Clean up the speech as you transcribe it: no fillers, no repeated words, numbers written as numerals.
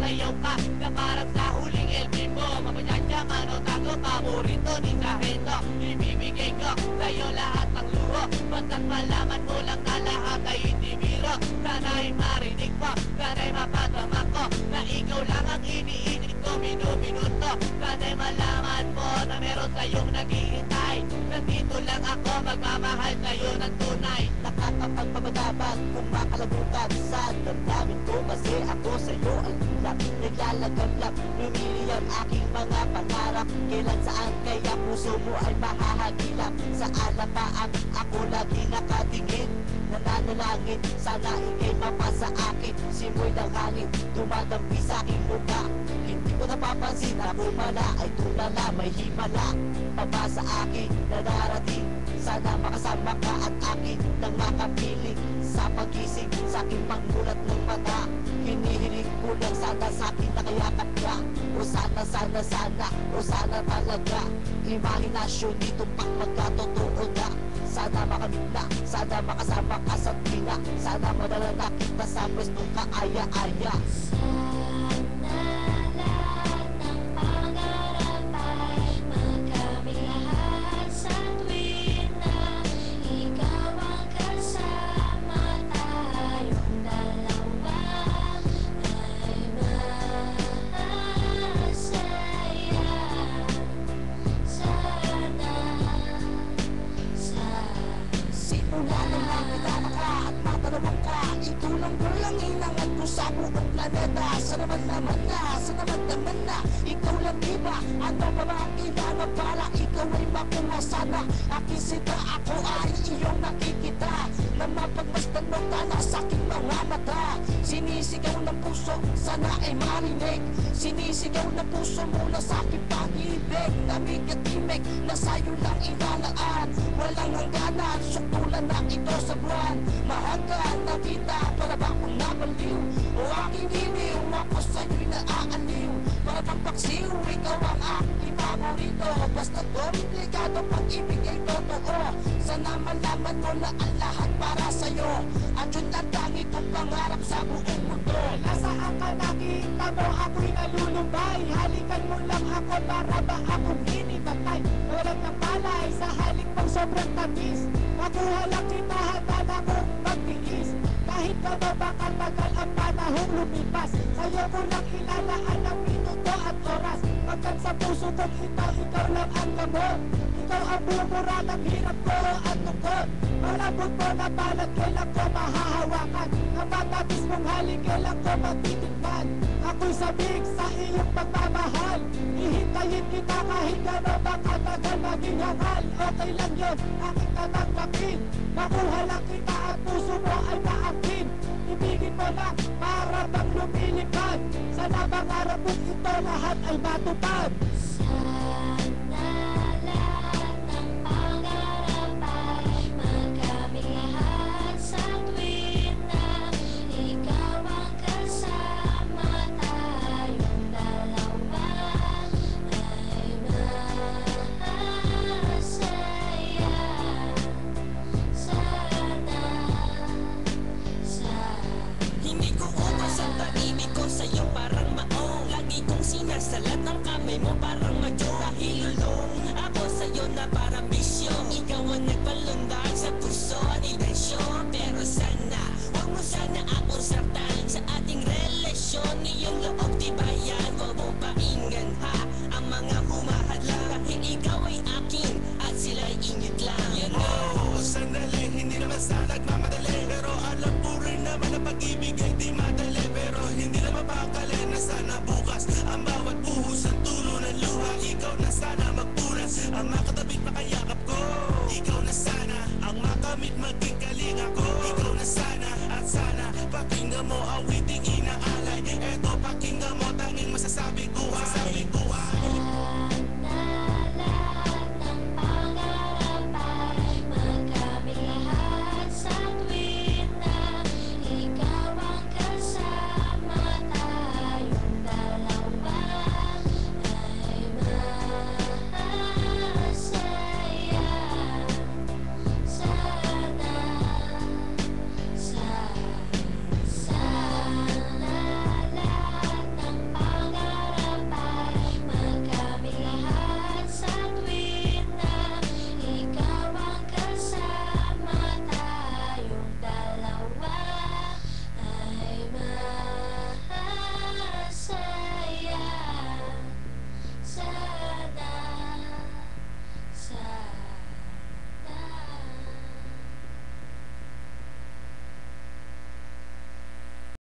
sayaw ka na parang sa huling LB mo. Mapasyasya man o tago, paborito ni Sargento. Ibibigay ko sa'yo lahat ng luho, basta't malaman mo lang na lahat ay hindi biro. Sana'y marinig mo, sana'y mapadama ko na ikaw lang ang iniinit ko minuminuto. Sana'y malaman mo na meron sa'yong naghihintay. Nandito lang ako, magmamahal sa'yo ng tunay. Nakakapagpabagabag kung makalabutan sa damdamin ko, kasi ako sa'yo ang ulap. Naglalagablap, lumili ang aking mga pangarap. Kailan saan kaya puso mo ay mahahagilap? Sa alapaang ako lagi nakatingin, nananalangin, sana ikay mapasa akin. Simoy ng hangin, dumadampi sa aking mukha. Hindi ko napapansin na bumala ay tulala, may himala paba sa akin na darating. Sana makasama ka at akin nang makapiling sa pagising, sa aking pangmulat ng mata. Hinihiling ko lang sana sa akin nakayakap ka. O sana, sana, sana, o sana talaga. Imahinasyon dito pag magkatotoo na. Sana makamit na, sana makasama ka sa tina. Sana madala na kita sa pwestong kaaya-aya. Sa buong planeta, sa naman na ikaw lang diba? Ano ba ba ang kailangan para ikaw ay makuha? Sana aking sita, ako ay iyong nakikita, na mapagmasdan mo tala sa aking mga mata. Sinisigaw ng puso, sana ay marinig. Sinisigaw ng puso mula sa aking pag-ibig. Namig-at-imig na sa'yo lang inalaan. Walang hangganan, suktulan na ito sa buwan. Mahagan na kita, para ba akong nabaliw? O aking iniw, ako sa'yo'y naaaliw. Para bang paksiw, ikaw ang aking paborito. Basta komplikado pag-ibig ay totoo. Sana malaman mo na ang lahat para sa'yo. At yun ang tangi kong pangarap sa buong mundo. Nasaan ka nakita mo, ako'y nalulumbay. Halikan mo lang ako, para ba akong hinimatay? Walang ng palay sa halik pang sobrang tamis. Makuha lang kita, handa na mong magtiis. Kahit ka ba baka tagal ang panahong lumipas, sa'yo ko lang ilalaan ang minuto at oras. Pagkat sa puso kong ikaw lang ang gamot. Ikaw ang bumura ng hirap ko at tungkod. Malabot mo na balat, kailan ko mahahawakan. Ang matatis mong halik, kailan ko matitikman. Ako'y sabik sa iyong pagmamahal. Ihintayin kita kahit gano'n ba katagal maging hangal. Okay lang yun, aking tatanggapin. Makuha lang kita at puso mo ay maakin. Ibigin mo lang para bang lumilipad. Sana mangarap mo ito lahat ay matupad. Salat ng kamay mo parang madyo. Dahil ulong ako sa'yo na parang bisyo. Ikaw ang nagpalundag sa puso ni Densyo. Pero sana, huwag mo sana akong saktan sa ating relasyon. Iyong loob di ba yan? Huwag mo painggan ha ang mga humahadlang. Dahil ikaw ay akin at sila'y ingit lang. You know, sandali, hindi naman sana nagmamadali. Pero alam ko rin naman na pag-ibig ay di madali. Pero hindi naman pakali na sana bukas ang bawat buhos ang tulo ng luha. Ikaw na sana magpunas ang makatabit makayakap ko. Ikaw na sana ang makamit maging kalinga ko. Ikaw na sana at sana pakinggan mo awiting inaalay. Eto pakinggan mo, tanging masasabi ko ha.